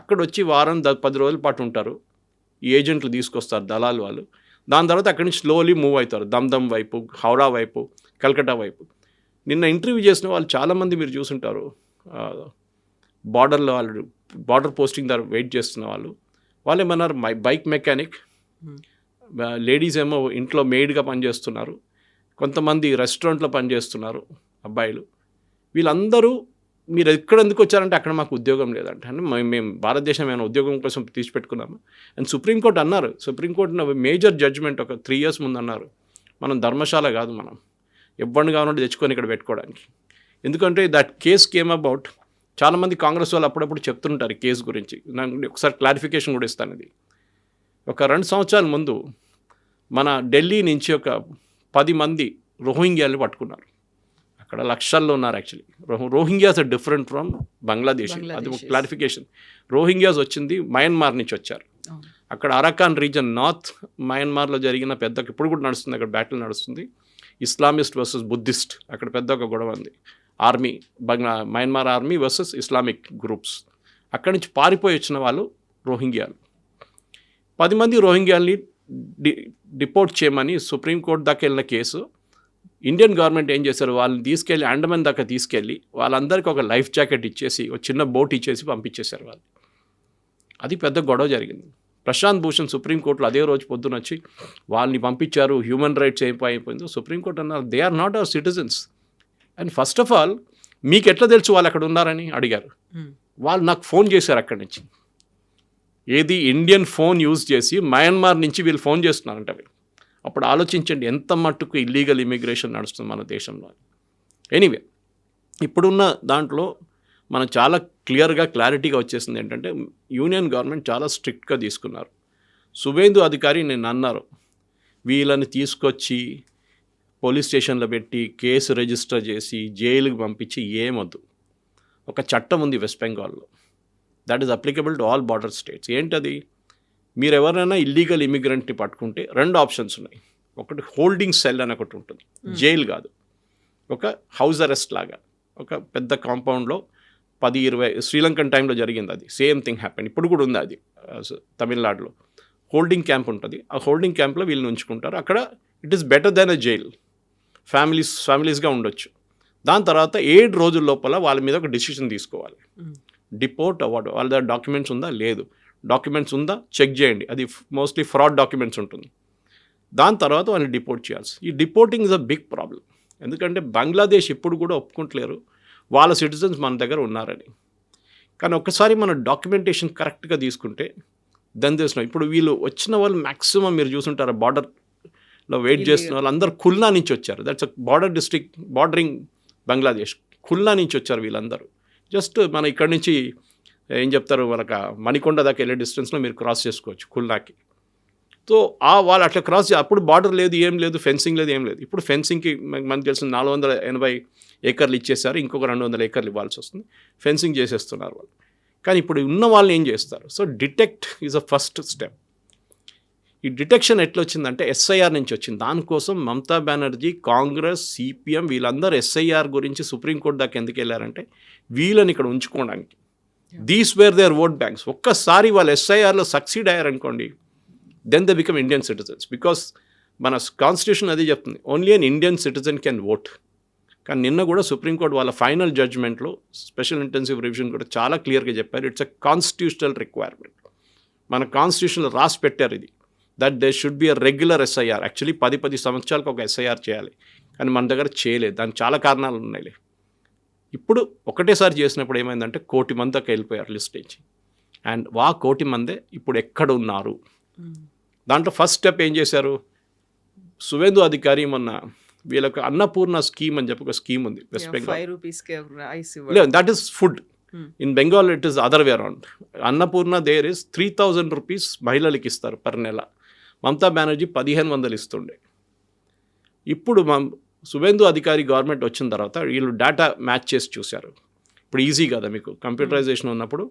అక్కడ వచ్చి వారం 10 రోజుల పాటు ఉంటారు. ఈ ఏజెంట్లు తీసుకొస్తారు, దళాలు వాళ్ళు. దాని తర్వాత అక్కడి నుంచి స్లోలీ మూవ్ అవుతారు దమ్దమ్ వైపు, హౌరా వైపు, కల్కటా వైపు. నిన్న ఇంటర్వ్యూ చేసిన వాళ్ళు చాలామంది మీరు చూసుంటారు, బార్డర్లో వాళ్ళు బార్డర్ పోస్టింగ్ దగ్గర వెయిట్ చేస్తున్న వాళ్ళు ఏమన్నారు, బైక్ మెకానిక్, లేడీస్ ఏమో ఇంట్లో మెయిడ్గా పనిచేస్తున్నారు, కొంతమంది రెస్టారెంట్లో పనిచేస్తున్నారు అబ్బాయిలు. వీళ్ళందరూ మీరు ఎక్కడ ఎందుకు వచ్చారంటే అక్కడ మాకు ఉద్యోగం లేదంటే, అంటే మేము భారతదేశం ఏమైనా ఉద్యోగం కోసం తీసిపెట్టుకున్నాము. అండ్ సుప్రీంకోర్టు అన్నారు, సుప్రీంకోర్టు మేజర్ జడ్జ్మెంట్ ఒక 3 years ముందు అన్నారు, మనం ధర్మశాల కాదు, మనం ఎవరిని కావాలంటే తెచ్చుకొని ఇక్కడ పెట్టుకోవడానికి. ఎందుకంటే దట్ కేస్ కేమ్ అబౌట్. చాలామంది కాంగ్రెస్ వాళ్ళు అప్పుడప్పుడు చెప్తుంటారు ఈ కేసు గురించి. నాకు ఒకసారి క్లారిఫికేషన్ కూడా ఇస్తాను. ఇది ఒక 2 సంవత్సరాల ముందు మన ఢిల్లీ నుంచి ఒక 10 మంది రోహింగ్యాలు పట్టుకున్నారు. అక్కడ లక్షల్లో ఉన్నారు actually. Rohingyas are different from Bangladesh. అది ఒక క్లారిఫికేషన్. రోహింగ్యాస్ వచ్చింది మయన్మార్ నుంచి వచ్చారు. అక్కడ అరకాన్ రీజన్, నార్త్ మయన్మార్లో జరిగిన పెద్ద, ఇప్పుడు కూడా నడుస్తుంది అక్కడ బ్యాటిల్ నడుస్తుంది, ఇస్లామిస్ట్ వర్సెస్ బుద్ధిస్ట్. అక్కడ పెద్ద ఒక గొడవ ఉంది. Army, Myanmar army versus Islamic groups. అక్కడి నుంచి పారిపోయి వచ్చిన వాళ్ళు రోహింగ్యాలు. 10 మంది రోహింగ్యాల్ని డిపోర్ట్ చేయమని సుప్రీంకోర్టు దాకా వెళ్ళిన కేసు ఇండియన్ గవర్నమెంట్ ఏం చేశారు, వాళ్ళని తీసుకెళ్ళి అండమాన్ దాకా తీసుకెళ్ళి వాళ్ళందరికీ ఒక లైఫ్ జాకెట్ ఇచ్చేసి ఒక చిన్న బోట్ ఇచ్చేసి పంపించేశారు వాళ్ళు. అది పెద్ద గొడవ జరిగింది. ప్రశాంత్ భూషణ్ సుప్రీంకోర్టులో అదే రోజు పొద్దున వచ్చి వాళ్ళని పంపించారు, హ్యూమన్ రైట్స్ అయిపోయిందో సుప్రీంకోర్టు అన్నారు they are not our citizens. And first of all మీకు ఎట్లా తెలుసు వాళ్ళు అక్కడ ఉన్నారని అడిగారు. వాళ్ళు నాకు ఫోన్ చేశారు అక్కడి నుంచి, ఏది ఇండియన్ ఫోన్ యూజ్ చేసి మయన్మార్ నుంచి వీళ్ళు ఫోన్ చేస్తున్నారంట వీళ్ళు. అప్పుడు ఆలోచించండి ఎంత మట్టుకు ఇల్లీగల్ ఇమిగ్రేషన్ నడుస్తుంది మన దేశంలో. ఎనీవే ఇప్పుడున్న దాంట్లో మనం చాలా క్లారిటీగా వచ్చేసింది ఏంటంటే యూనియన్ గవర్నమెంట్ చాలా స్ట్రిక్ట్గా తీసుకున్నారు. సువేందు అధికారి నేను అన్నారు వీళ్ళని తీసుకొచ్చి పోలీస్ స్టేషన్లో పెట్టి కేసు రిజిస్టర్ చేసి జైలుకి పంపించి ఏమొద్దు. ఒక చట్టం ఉంది వెస్ట్ బెంగాల్లో, that is applicable to all border states. ఏంటది, మీరు ఎవరైనా ఇల్లీగల్ ఇమిగ్రెంట్ని పట్టుకుంటే 2 ఆప్షన్స్ ఉన్నాయి. ఒకటి హోల్డింగ్ సెల్ అని ఒకటి ఉంటుంది, జైలు కాదు, ఒక హౌస్ అరెస్ట్ లాగా ఒక పెద్ద కాంపౌండ్లో 10-20 శ్రీలంకన్ టైంలో జరిగింది అది, సేమ్ థింగ్ హ్యాపెన్. ఇప్పుడు కూడా ఉంది అది తమిళనాడులో. హోల్డింగ్ క్యాంప్ ఉంటుంది, ఆ హోల్డింగ్ క్యాంప్లో వీళ్ళని ఉంచుకుంటారు. అక్కడ it is better than a jail, ఫ్యామిలీస్గా ఉండొచ్చు. దాని తర్వాత 7 రోజుల లోపల వాళ్ళ మీద ఒక డెసిషన్ తీసుకోవాలి, డిపోర్ట్ అవ్వడం. వాళ్ళ దగ్గర డాక్యుమెంట్స్ ఉందా, లేదు, డాక్యుమెంట్స్ ఉందా చెక్ చేయండి, అది మోస్ట్లీ ఫ్రాడ్ డాక్యుమెంట్స్ ఉంటుంది. దాని తర్వాత వాళ్ళని డిపోర్ట్ చేయాల్సి. ఈ డిపోర్టింగ్ ఇస్ అ బిగ్ ప్రాబ్లం, ఎందుకంటే బంగ్లాదేశ్ ఇప్పుడు కూడా ఒప్పుకుంటలేరు వాళ్ళ సిటిజన్స్ మన దగ్గర ఉన్నారని. కానీ ఒక్కసారి మన డాక్యుమెంటేషన్ కరెక్ట్గా తీసుకుంటే దెన్ చేసిన ఇప్పుడు వీళ్ళు వచ్చిన వాళ్ళు మ్యాక్సిమం మీరు చూసుంటారు బార్డర్లో వెయిట్ చేస్తున్న వాళ్ళు అందరూ ఖుల్నా నుంచి వచ్చారు. That's a border district bordering Bangladesh. Khulna నుంచి వచ్చారు వీళ్ళందరూ. జస్ట్ మన ఇక్కడి నుంచి ఏం చెప్తారు వాళ్ళకి మణికొండ దాకా వెళ్ళే డిస్టెన్స్లో మీరు క్రాస్ చేసుకోవచ్చు ఖుల్నాకి. సో వాళ్ళు అట్లా క్రాస్ అప్పుడు బార్డర్ లేదు, ఏం లేదు, ఫెన్సింగ్ లేదు, ఏం లేదు. ఇప్పుడు ఫెన్సింగ్కి మనకు తెలిసిన 480 ఏకర్లు ఇచ్చేసారు, ఇంకొక 200 ఏకర్లు ఇవ్వాల్సి వస్తుంది. ఫెన్సింగ్ చేసేస్తున్నారు వాళ్ళు. కానీ ఇప్పుడు ఉన్న వాళ్ళని ఏం చేస్తారు? So detect is a first step. ఈ డిటెక్షన్ ఎట్లా వచ్చిందంటే ఎస్ఐఆర్ నుంచి వచ్చింది. దానికోసం మమతా బెనర్జీ, కాంగ్రెస్, సిపిఎం వీళ్ళందరూ ఎస్ఐఆర్ గురించి సుప్రీంకోర్టు దాకా ఎందుకు వెళ్ళారంటే వీళ్ళని ఇక్కడ ఉంచుకోవడానికి. These were their vote banks. ఒక్కసారి వాళ్ళు ఎస్ఐఆర్లో సక్సీడ్ అయ్యారనుకోండి, then they become Indian citizens. Because మన కాన్స్టిట్యూషన్ అది చెప్తుంది only an Indian citizen can vote. కానీ నిన్న కూడా సుప్రీంకోర్టు వాళ్ళ ఫైనల్ జడ్జ్మెంట్లో స్పెషల్ ఇంటెన్సివ్ రివిజన్ కూడా చాలా క్లియర్గా చెప్పారు, ఇట్స్ అ కాన్స్టిట్యూషనల్ రిక్వైర్మెంట్. మన కాన్స్టిట్యూషన్లో రాసి పెట్టారు ఇది, that they should be a regular SIR. Actually 10 సంవత్సరాలకు ఒక ఎస్ఐఆర్ చేయాలి, కానీ మన దగ్గర చేయలేదు. దానికి చాలా కారణాలు ఉన్నాయి. ఇప్పుడు ఒకటేసారి చేసినప్పుడు ఏమైందంటే 1 కోటి మంది దాకా వెళ్ళిపోయారు లిస్ట్ నుంచి. అండ్ 1 కోటి మందే ఇప్పుడు ఎక్కడ ఉన్నారు. దాంట్లో ఫస్ట్ స్టెప్ ఏం చేశారు, సువేందు అధికారి మొన్న వీళ్ళకి అన్నపూర్ణ స్కీమ్ అని చెప్పి ఒక స్కీమ్ ఉంది వెస్ట్ బెంగాల్. లేదు, that is food. In Bengal it is other way around. Annapurna there is 3000 rupees మహిళలకి ఇస్తారు పర్ నెల. మమతా బెనర్జీ 1500 ఇస్తుండే. ఇప్పుడు సువేందు అధికారి గవర్నమెంట్ వచ్చిన తర్వాత వీళ్ళు డేటా మ్యాచ్ చేసి చూశారు. ఇప్పుడు ఈజీ కదా మీకు, కంప్యూటరైజేషన్ ఉన్నప్పుడు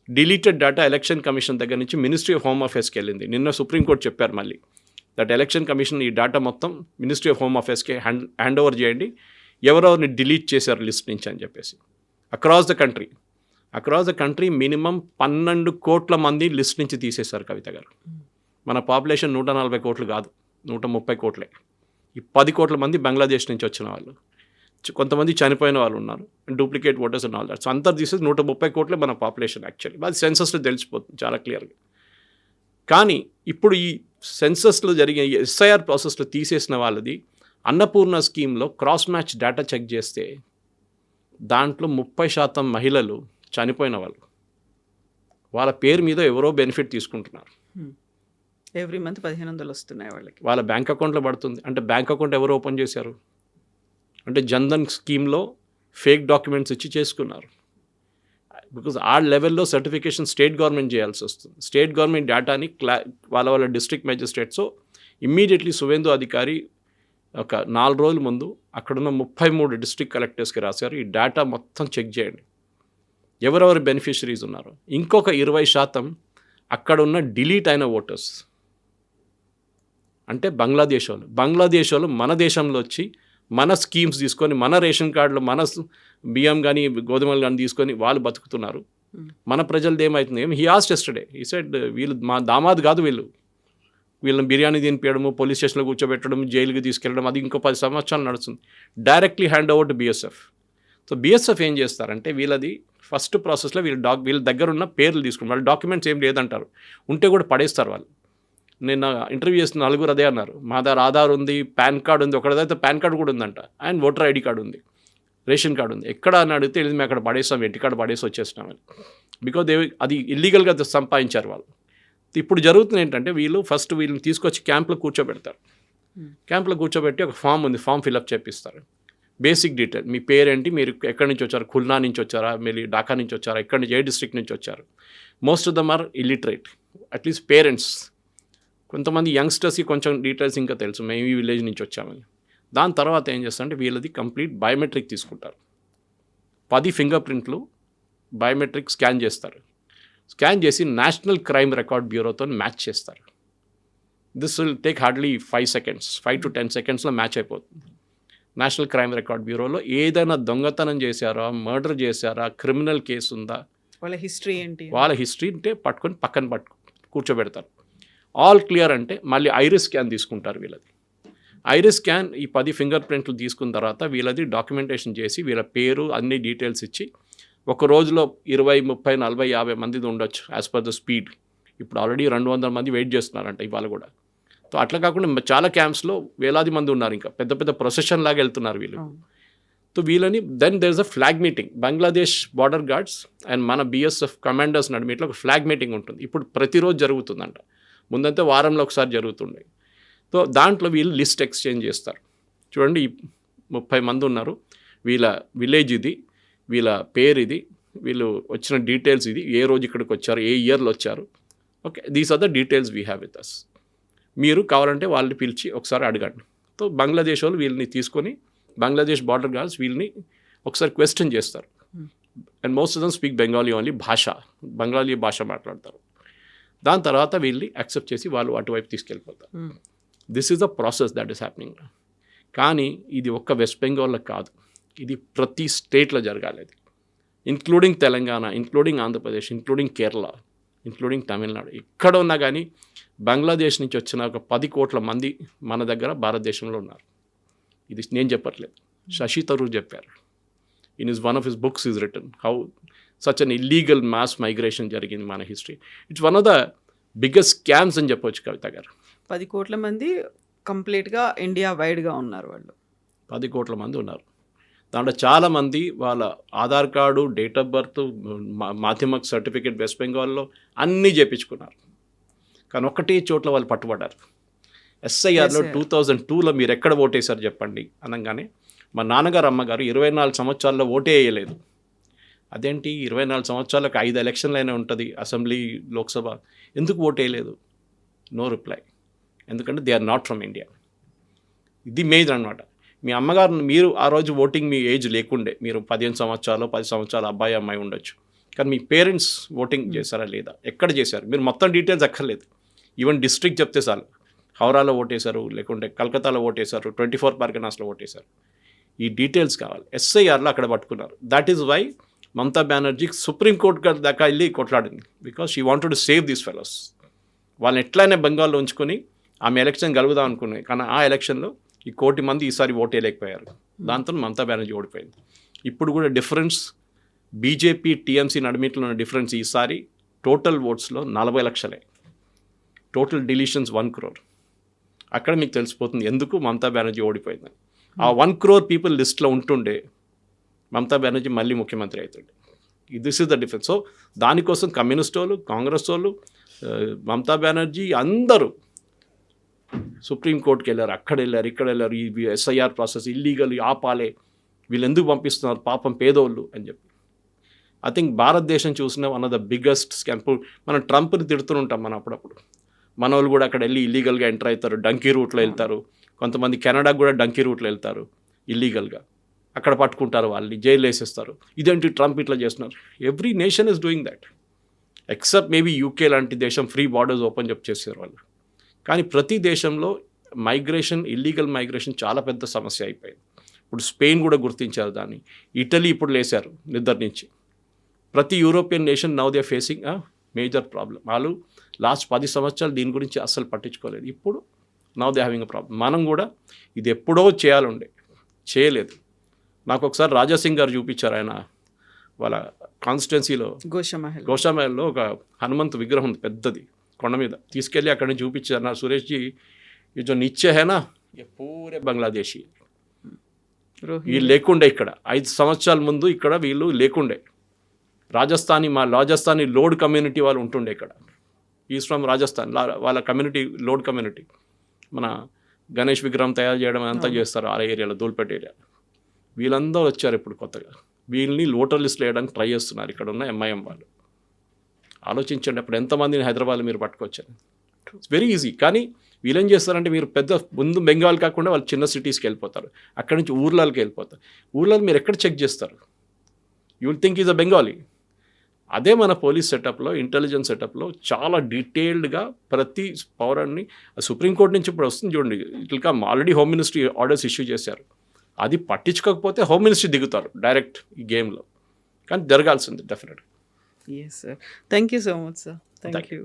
డిలీటెడ్ డేటా ఎలక్షన్ కమిషన్ దగ్గర నుంచి మినిస్ట్రీ ఆఫ్ హోమ్ అఫేర్స్కి వెళ్ళింది. నిన్న సుప్రీంకోర్టు చెప్పారు మళ్ళీ దట్ ఎలక్షన్ కమిషన్ ఈ డేటా మొత్తం మినిస్ట్రీ ఆఫ్ హోమ్ అఫేర్స్కి హ్యాండ్ ఓవర్ చేయండి, ఎవరెవరిని డిలీట్ చేశారు లిస్ట్ నుంచి అని చెప్పేసి. అక్రాస్ ద కంట్రీ మినిమం 12 కోట్ల మంది లిస్ట్ నుంచి తీసేశారు కవిత గారు. మన పాపులేషన్ 140 కోట్లు కాదు, 130 కోట్లే. ఈ 10 కోట్ల మంది బంగ్లాదేశ్ నుంచి వచ్చిన వాళ్ళు, కొంతమంది చనిపోయిన వాళ్ళు ఉన్నారు, duplicate voters and all that. So అంతా తీసేసి 130 కోట్లే మన పాపులేషన్ యాక్చువల్లీ. అది సెన్సస్లో తెలిసిపోతుంది చాలా క్లియర్గా. కానీ ఇప్పుడు ఈ సెన్సస్లో జరిగే ఎస్ఐఆర్ ప్రాసెస్లో తీసేసిన వాళ్ళది అన్నపూర్ణ స్కీమ్లో క్రాస్ మ్యాచ్ డేటా చెక్ చేస్తే దాంట్లో 30% మహిళలు చనిపోయిన వాళ్ళు, వాళ్ళ పేరు మీద ఎవరో బెనిఫిట్ తీసుకుంటున్నారు. ఎవ్రీ మంత్ 1500 వస్తున్నాయి వాళ్ళకి, వాళ్ళ బ్యాంక్ అకౌంట్లో పడుతుంది. అంటే బ్యాంక్ అకౌంట్ ఎవరు ఓపెన్ చేశారు అంటే జన్ధన్ స్కీమ్లో ఫేక్ డాక్యుమెంట్స్ ఇచ్చి చేసుకున్నారు. బికాజ్ ఆ లెవెల్లో సర్టిఫికేషన్ స్టేట్ గవర్నమెంట్ చేయాల్సి వస్తుంది. స్టేట్ గవర్నమెంట్ డేటాని వాళ్ళ district magistrate. So immediately Suvendu అధికారి ఒక 4 రోజుల ముందు అక్కడున్న 33 డిస్ట్రిక్ట్ కలెక్టర్స్కి రాశారు, ఈ డేటా మొత్తం చెక్ చేయండి ఎవరెవరు బెనిఫిషరీస్ ఉన్నారు. ఇంకొక 20% అక్కడున్న డిలీట్ అయిన ఓటర్స్ అంటే బంగ్లాదేశ్ వాళ్ళు మన దేశంలో వచ్చి మన స్కీమ్స్ తీసుకొని మన రేషన్ కార్డులో మన బియ్యం కానీ గోధుమలు కానీ తీసుకొని వాళ్ళు బతుకుతున్నారు. మన ప్రజలది ఏమవుతుంది? He asked yesterday, he said వీళ్ళు మా దామాద్ కాదు, వీళ్ళు వీళ్ళని బిర్యానీ తినిపించడము, పోలీస్ స్టేషన్లో కూర్చోబెట్టడం, జైలుకి తీసుకెళ్ళడం, అది ఇంకో 10 సంవత్సరాలు నడుస్తుంది. Directly hand over to BSF. So BSF ఏం చేస్తారంటే వీళ్ళది ఫస్ట్ ప్రాసెస్లో వీళ్ళ దగ్గర ఉన్న పేర్లు తీసుకుని వాళ్ళ డాక్యుమెంట్స్ ఏం లేదంటారు, ఉంటే కూడా పడేస్తారు వాళ్ళు. నేను ఇంటర్వ్యూ చేసిన నలుగురు అదే అన్నారు, మా దగ్గర ఆధార్ ఉంది, పాన్ కార్డు ఉంది, ఒకటిదైతే పాన్ కార్డు కూడా ఉందంట, అండ్ ఓటర్ ఐడి కార్డు ఉంది, రేషన్ కార్డు ఉంది. ఎక్కడ అని అడిగితే ఇది మేము అక్కడ పడేస్తాం, ఇంటికాడ పడేసి వచ్చేసినామని. బికాజ్ అది ఇల్లీగల్గా సంపాదించారు వాళ్ళు. ఇప్పుడు జరుగుతుంది ఏంటంటే వీళ్ళని తీసుకొచ్చి క్యాంప్లో కూర్చోబెడతారు. క్యాంప్లో కూర్చోబెట్టి ఒక ఫామ్ ఉంది, ఫామ్ ఫిల్అప్ చేపిస్తారు. బేసిక్ డీటెయిల్, మీ పేరేంటి, మీరు ఎక్కడి నుంచి వచ్చారు, ఖుల్నా నుంచి వచ్చారా, మీరు ఢాకా నుంచి వచ్చారా, ఎక్కడి నుంచి, ఏ డిస్ట్రిక్ట్ నుంచి వచ్చారు. Most of them are illiterate, at least parents. కొంతమంది యంగ్స్టర్స్కి కొంచెం డీటెయిల్స్ ఇంకా తెలుసు, మేము ఈ విలేజ్ నుంచి వచ్చామని. దాని తర్వాత ఏం చేస్తారంటే వీళ్ళది కంప్లీట్ బయోమెట్రిక్ తీసుకుంటారు. 10 ఫింగర్ ప్రింట్లు బయోమెట్రిక్ స్కాన్ చేస్తారు. స్కాన్ చేసి నేషనల్ క్రైమ్ రికార్డ్ బ్యూరోతో మ్యాచ్ చేస్తారు. This will take hardly 5 seconds, 5 to 10 secondsలో మ్యాచ్ అయిపోతుంది. నేషనల్ క్రైమ్ రికార్డ్ బ్యూరోలో ఏదైనా దొంగతనం చేశారా, మర్డర్ చేశారా, క్రిమినల్ కేసు ఉందా, వాళ్ళ హిస్టరీ ఏంటి, వాళ్ళ హిస్టరీ అంటే పక్కన కూర్చోబెడతారు. ఆల్ క్లియర్ అంటే మళ్ళీ ఐరిస్ స్కాన్ తీసుకుంటారు వీళ్ళది. ఐరిస్ స్కాన్ ఈ 10 ఫింగర్ ప్రింట్లు తీసుకున్న తర్వాత వీళ్ళది డాక్యుమెంటేషన్ చేసి వీళ్ళ పేరు అన్ని డీటెయిల్స్ ఇచ్చి ఒక రోజులో 20, 30, 40, 50 మందిది ఉండొచ్చు యాజ్ పర్ ద స్పీడ్. ఇప్పుడు ఆల్రెడీ 200 మంది వెయిట్ చేస్తున్నారంట ఇవాళ కూడా. సో అట్లా కాకుండా చాలా క్యాంప్స్లో వేలాది మంది ఉన్నారు, ఇంకా పెద్ద పెద్ద ప్రొసెషన్ లాగా వెళ్తున్నారు వీళ్ళు. సో వీళ్ళని then there is a flag meeting, Bangladesh border guards and మన బీఎస్ఎఫ్ కమాండర్స్ నడిమిట్లో ఒక ఫ్లాగ్ మీటింగ్ ఉంటుంది. ఇప్పుడు ప్రతిరోజు జరుగుతుందంట, ముందంతే వారంలో ఒకసారి జరుగుతుండే. సో దాంట్లో వీళ్ళు లిస్ట్ ఎక్స్చేంజ్ చేస్తారు. చూడండి, 30 మంది ఉన్నారు, వీళ్ళ విలేజ్ ఇది, వీళ్ళ పేరు ఇది, వీళ్ళు వచ్చిన డీటెయిల్స్ ఇది, ఏ రోజు ఇక్కడికి వచ్చారు, ఏ ఇయర్లో వచ్చారు, okay, these are the details we have with us. మీరు కావాలంటే వాళ్ళని పిలిచి ఒకసారి అడగండి. సో బంగ్లాదేశ్ వాళ్ళు వీళ్ళని తీసుకొని, బంగ్లాదేశ్ బార్డర్ గార్డ్స్ వీళ్ళని ఒకసారి క్వశ్చన్ చేస్తారు. And most of dum speak Bengali only, Bengali భాష మాట్లాడతారు. దాని తర్వాత వీళ్ళని యాక్సెప్ట్ చేసి వాళ్ళు అటువైపు తీసుకెళ్ళిపోతారు. This is the process that is happening. కానీ ఇది ఒక్క వెస్ట్ బెంగాల్లో కాదు, ఇది ప్రతి స్టేట్లో జరగాలి. అది including Telangana, including Andhra Pradesh, including Kerala, including Tamil Nadu. ఎక్కడ ఉన్నా కానీ బంగ్లాదేశ్ నుంచి వచ్చిన ఒక 10 కోట్ల మంది మన దగ్గర భారతదేశంలో ఉన్నారు. ఇది నేను చెప్పట్లేదు, శశి తరూర్ చెప్పారు. In is one of his books is return how such an illegal mass migration జరిగింది మన history. It's one of the biggest scams అని చెప్పొచ్చు కవిత గారు. 10 కోట్ల మంది కంప్లీట్గా ఇండియా వైడ్గా ఉన్నారు. వాళ్ళు 10 కోట్ల మంది ఉన్నారు. దాంట్లో చాలామంది వాళ్ళ Aadhaar card, date of birth, మాధ్యమిక సర్టిఫికేట్ వెస్ట్ బెంగాల్లో అన్నీ చేయించుకున్నారు. కానీ ఒకటే చోట్ల వాళ్ళు పట్టుబడ్డారు. ఎస్ఐఆర్లో 2002లో మీరు ఎక్కడ ఓటేశారు చెప్పండి అనగానే మా నాన్నగారు అమ్మగారు 24 సంవత్సరాల్లో ఓటే వేయలేదు. అదేంటి 24 సంవత్సరాలకు 5 ఎలక్షన్లు అయినా ఉంటుంది, అసెంబ్లీ, లోక్సభ, ఎందుకు ఓటు వేయలేదు? No reply. ఎందుకంటే they are not from India. ఇది మేజర్ అనమాట. మీ అమ్మగారు, మీరు ఆ రోజు ఓటింగ్ మీ ఏజ్ లేకుండే, మీరు 15 సంవత్సరాలు 10 సంవత్సరాలు అబ్బాయి అమ్మాయి ఉండొచ్చు, కానీ మీ పేరెంట్స్ ఓటింగ్ చేశారా లేదా, ఎక్కడ చేశారు, మీరు మొత్తం డీటెయిల్స్ అక్కర్లేదు. ఈవెన్ డిస్ట్రిక్ట్ చెప్తే చాలు, హౌరాలో ఓటేశారు, లేకుంటే కలకత్తాలో ఓటేశారు, 24 పర్గనాస్లో ఓటేశారు, ఈ డీటెయిల్స్ కావాలి. ఎస్ఐఆర్లో అక్కడ పట్టుకున్నారు. That is why Mamata Banerjee supreme court దాకా వెళ్ళి కొట్లాడింది. Because she wanted to save these fellows. వాళ్ళని ఎట్లయినా బెంగాల్లో ఉంచుకొని ఆమె ఎలక్షన్ గెలుపుదాం అనుకున్నాయి. కానీ ఆ ఎలక్షన్లో ఈ 1 కోటి మంది ఈసారి ఓటేయలేకపోయారు. దాంతో మమతా బెనర్జీ ఓడిపోయింది. ఇప్పుడు కూడా డిఫరెన్స్ బీజేపీ టీఎంసీ నడిమిట్లో ఉన్న డిఫరెన్స్ ఈసారి టోటల్ ఓట్స్లో 40 లక్షలే, టోటల్ డిలీషన్స్ 1 crore. అక్కడ మీకు తెలిసిపోతుంది ఎందుకు మమతా బెనర్జీ ఓడిపోయిందని. ఆ 1 crore పీపుల్ లిస్ట్లో ఉంటుండే మమతా బెనర్జీ మళ్ళీ ముఖ్యమంత్రి అవుతుండే. This is the difference. So దానికోసం కమ్యూనిస్ట్ వాళ్ళు, కాంగ్రెస్ వాళ్ళు, మమతా బెనర్జీ అందరూ సుప్రీంకోర్టుకి వెళ్ళారు, అక్కడ వెళ్ళారు, ఇక్కడ వెళ్ళారు. ఈ ఎస్ఐఆర్ ప్రాసెస్ ఇల్లీగల్, ఆపాలే, వీళ్ళు ఎందుకు పంపిస్తున్నారు పాపం పేదోళ్ళు అని చెప్పి. ఐ థింక్ భారతదేశం చూసిన one of the biggest scam. మనం ట్రంప్ని తిడుతుంటాం మనం అప్పుడప్పుడు. మన వాళ్ళు కూడా అక్కడ వెళ్ళి ఇల్లీగల్గా ఎంటర్ అవుతారు, డంకీ రూట్లో వెళ్తారు. కొంతమంది కెనడాకు కూడా డంకీ రూట్లో వెళ్తారు ఇల్లీగల్గా, అక్కడ పట్టుకుంటారు, వాళ్ళని జైలు వేసేస్తారు. ఇదేంటి ట్రంప్ ఇట్లా చేస్తున్నారు? Every nation is doing that except maybe UK లాంటి దేశం ఫ్రీ బార్డర్స్ ఓపెన్ చేశారు వాళ్ళు. కానీ ప్రతి దేశంలో మైగ్రేషన్, ఇల్లీగల్ మైగ్రేషన్ చాలా పెద్ద సమస్య అయిపోయింది. ఇప్పుడు స్పెయిన్ కూడా గుర్తించారు దాన్ని, ఇటలీ ఇప్పుడు లేశారు నిద్ర నుంచి. ప్రతి European nation now they facing a major problem. వాళ్ళు లాస్ట్ 10 సంవత్సరాలు దీని గురించి అస్సలు పట్టించుకోలేదు. ఇప్పుడు now they having a problem. మనం కూడా ఇది ఎప్పుడో చేయాలండే, చేయలేదు. నాకు ఒకసారి రాజాసింగ్ గారు చూపించారు, ఆయన వాళ్ళ కాన్స్టిట్యున్సీలో గోషామహల్లో ఒక హనుమంత్ విగ్రహం ఉంది పెద్దది కొండ మీద, తీసుకెళ్ళి అక్కడి నుంచి చూపించారు. నా సురేష్ జీ ये जो नीचे है ना ये पूरे బంగ్లాదేశీ, వీళ్ళు లేకుండే ఇక్కడ 5 సంవత్సరాల ముందు ఇక్కడ వీళ్ళు లేకుండే. రాజస్థానీ లోడ్ కమ్యూనిటీ వాళ్ళు ఉంటుండే ఇక్కడ. ఈజ్ ఫ్రమ్ రాజస్థాన్, వాళ్ళ కమ్యూనిటీ లోడ్ కమ్యూనిటీ. మన గణేష్ విగ్రహం తయారు చేయడం అంతా చేస్తారు ఆ ఏరియాలో, దూల్పేట ఏరియా. వీళ్ళందరూ వచ్చారు ఇప్పుడు కొత్తగా, వీళ్ళని ఓటర్ లిస్ట్లో వేయడానికి ట్రై చేస్తున్నారు ఇక్కడ ఉన్న ఎంఐఎం వాళ్ళు. ఆలోచించండి, అప్పుడు ఎంతమందిని హైదరాబాద్లో మీరు పట్టుకొచ్చారు. It's very easy. కానీ వీళ్ళేం చేస్తారంటే, మీరు పెద్ద ముందు బెంగాల్ కాకుండా వాళ్ళు చిన్న సిటీస్కి వెళ్ళిపోతారు, అక్కడి నుంచి ఊర్లకి వెళ్ళిపోతారు. ఊర్లలో మీరు ఎక్కడ చెక్ చేస్తారు? You will think is a Bengali. అదే మన పోలీస్ సెటప్లో, ఇంటెలిజెన్స్ సెటప్లో చాలా డీటెయిల్డ్గా ప్రతి పౌరాన్ని, సుప్రీంకోర్టు నుంచి ఇప్పుడు వస్తుంది చూడండి, ఇట్లా already home ministry orders issue చేశారు. అది పట్టించుకోకపోతే హోమ్ మినిస్ట్రీ దిగుతారు డైరెక్ట్ ఈ గేమ్లో. కానీ జరగాల్సింది డెఫినెట్గా. Yes, sir. Thank you so much, sir. Thank you.